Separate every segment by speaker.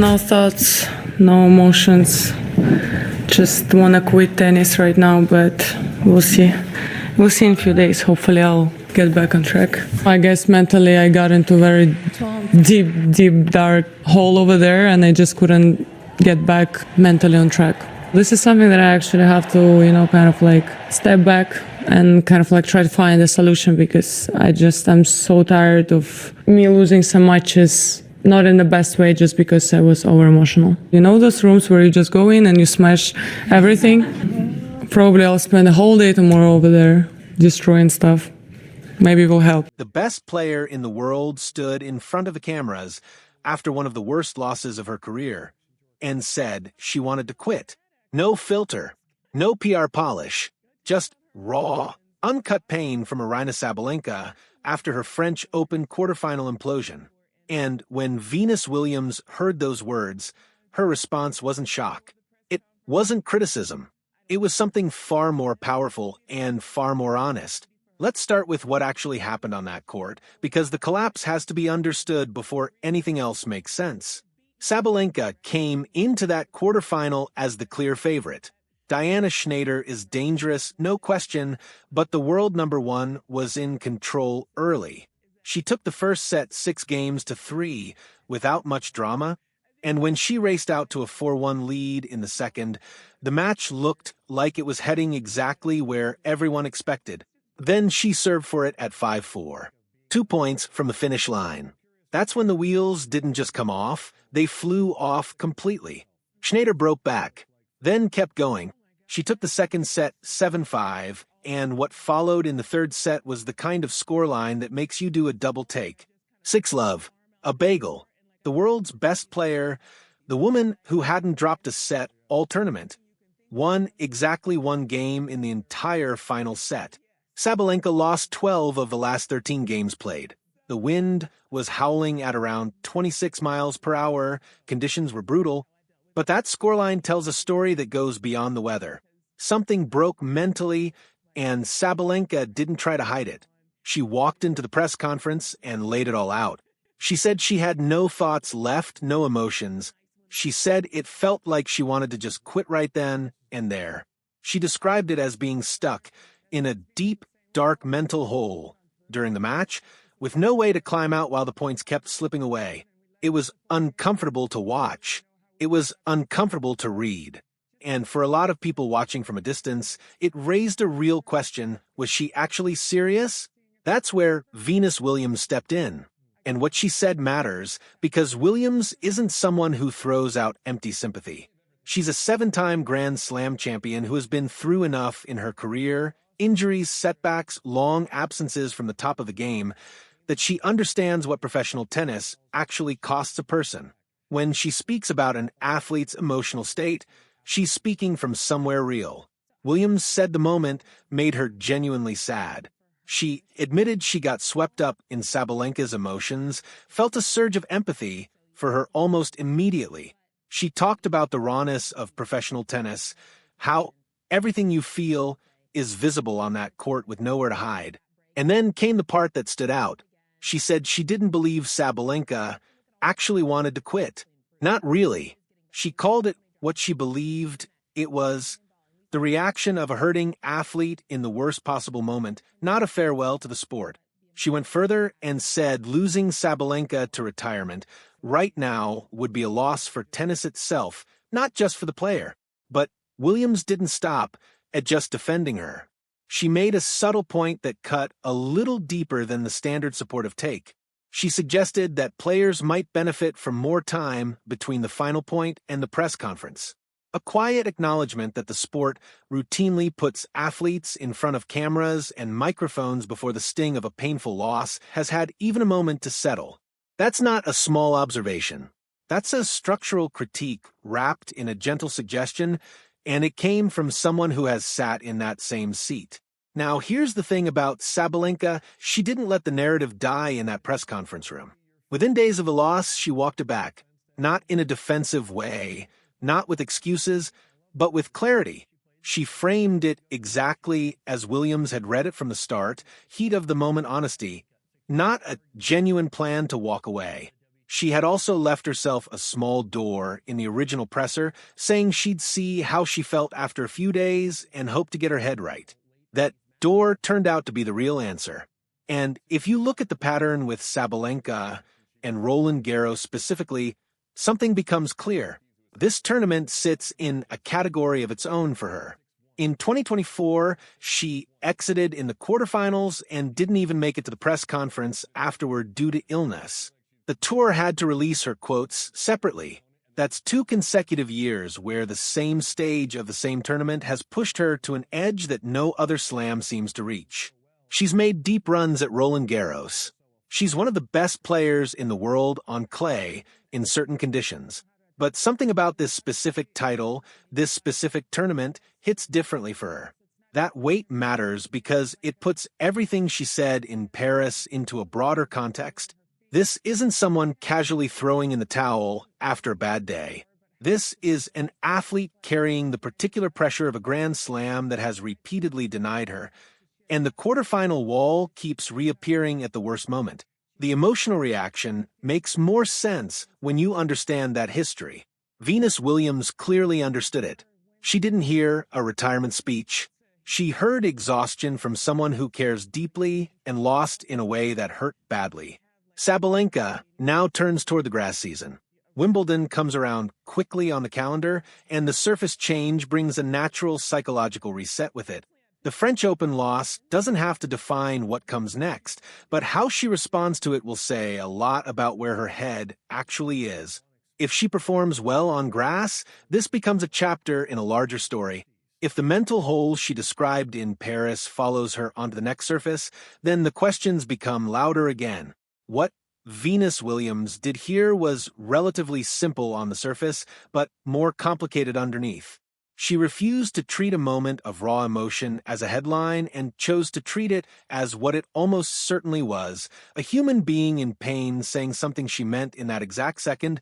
Speaker 1: No thoughts, no emotions. Just wanna quit tennis right now, but we'll see. We'll see in a few days. Hopefully I'll get back on track. I guess mentally I got into a very deep, dark hole over there, and I just couldn't get back mentally on track. This is something that I actually have to, kind of like step back and kind of like try to find a solution, because I'm so tired of me losing some matches, not in the best way, just because I was over emotional. You know those rooms where you just go in and you smash everything? Probably I'll spend a whole day tomorrow over there destroying stuff. Maybe it will help.
Speaker 2: The best player in the world stood in front of the cameras after one of the worst losses of her career and said she wanted to quit. No filter, no PR polish, just raw, uncut pain from Aryna Sabalenka after her French Open quarterfinal implosion. And when Venus Williams heard those words, her response wasn't shock. It wasn't criticism. It was something far more powerful and far more honest. Let's start with what actually happened on that court, because the collapse has to be understood before anything else makes sense. Sabalenka came into that quarterfinal as the clear favorite. Diana Shnaider is dangerous, no question, but the world number one was in control early. She took the first set 6-3 without much drama, and when she raced out to a 4-1 lead in the second, the match looked like it was heading exactly where everyone expected. Then she served for it at 5-4. 2 points from the finish line. That's when the wheels didn't just come off, they flew off completely. Shnaider broke back, then kept going. She took the second set 7-5, and what followed in the third set was the kind of scoreline that makes you do a double take. 6-love, a bagel, the world's best player, the woman who hadn't dropped a set all tournament, won exactly one game in the entire final set. Sabalenka lost 12 of the last 13 games played. The wind was howling at around 26 miles per hour, conditions were brutal, but that scoreline tells a story that goes beyond the weather. Something broke mentally, and Sabalenka didn't try to hide it. She walked into the press conference and laid it all out. She said she had no thoughts left, no emotions. She said it felt like she wanted to just quit right then and there. She described it as being stuck in a deep, dark mental hole during the match, with no way to climb out while the points kept slipping away. It was uncomfortable to watch. It was uncomfortable to read. And for a lot of people watching from a distance, it raised a real question: was she actually serious? That's where Venus Williams stepped in. And what she said matters, because Williams isn't someone who throws out empty sympathy. She's a 7-time Grand Slam champion who has been through enough in her career, injuries, setbacks, long absences from the top of the game, that she understands what professional tennis actually costs a person. When she speaks about an athlete's emotional state, she's speaking from somewhere real. Williams said the moment made her genuinely sad. She admitted she got swept up in Sabalenka's emotions, felt a surge of empathy for her almost immediately. She talked about the rawness of professional tennis, how everything you feel is visible on that court with nowhere to hide. And then came the part that stood out. She said she didn't believe Sabalenka actually wanted to quit. Not really. She called it what she believed it was: the reaction of a hurting athlete in the worst possible moment, not a farewell to the sport. She went further and said losing Sabalenka to retirement right now would be a loss for tennis itself, not just for the player. But Williams didn't stop at just defending her. She made a subtle point that cut a little deeper than the standard supportive take. She suggested that players might benefit from more time between the final point and the press conference. A quiet acknowledgement that the sport routinely puts athletes in front of cameras and microphones before the sting of a painful loss has had even a moment to settle. That's not a small observation. That's a structural critique wrapped in a gentle suggestion, and it came from someone who has sat in that same seat. Now, here's the thing about Sabalenka: she didn't let the narrative die in that press conference room. Within days of the loss, she walked it back, not in a defensive way, not with excuses, but with clarity. She framed it exactly as Williams had read it from the start: heat of the moment honesty, not a genuine plan to walk away. She had also left herself a small door in the original presser, saying she'd see how she felt after a few days and hope to get her head right. That door turned out to be the real answer. And if you look at the pattern with Sabalenka and Roland Garros specifically, something becomes clear. This tournament sits in a category of its own for her. In 2024, she exited in the quarterfinals and didn't even make it to the press conference afterward due to illness. The tour had to release her quotes separately. That's 2 consecutive years where the same stage of the same tournament has pushed her to an edge that no other slam seems to reach. She's made deep runs at Roland Garros. She's one of the best players in the world on clay in certain conditions. But something about this specific title, this specific tournament, hits differently for her. That weight matters because it puts everything she said in Paris into a broader context. This isn't someone casually throwing in the towel after a bad day. This is an athlete carrying the particular pressure of a Grand Slam that has repeatedly denied her. And the quarterfinal wall keeps reappearing at the worst moment. The emotional reaction makes more sense when you understand that history. Venus Williams clearly understood it. She didn't hear a retirement speech. She heard exhaustion from someone who cares deeply and lost in a way that hurt badly. Sabalenka now turns toward the grass season. Wimbledon comes around quickly on the calendar, and the surface change brings a natural psychological reset with it. The French Open loss doesn't have to define what comes next, but how she responds to it will say a lot about where her head actually is. If she performs well on grass, this becomes a chapter in a larger story. If the mental hole she described in Paris follows her onto the next surface, then the questions become louder again. What Venus Williams did here was relatively simple on the surface, but more complicated underneath. She refused to treat a moment of raw emotion as a headline and chose to treat it as what it almost certainly was, a human being in pain saying something she meant in that exact second,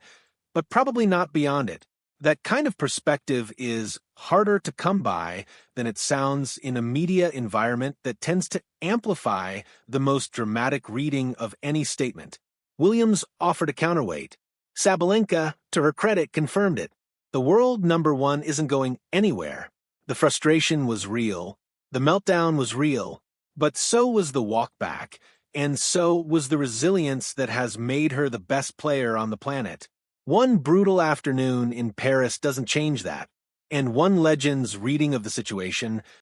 Speaker 2: but probably not beyond it. That kind of perspective is harder to come by than it sounds in a media environment that tends to amplify the most dramatic reading of any statement. Williams offered a counterweight. Sabalenka, to her credit, confirmed it. The world number one isn't going anywhere. The frustration was real. The meltdown was real. But so was the walk back, and so was the resilience that has made her the best player on the planet. One brutal afternoon in Paris doesn't change that, and one legend's reading of the situation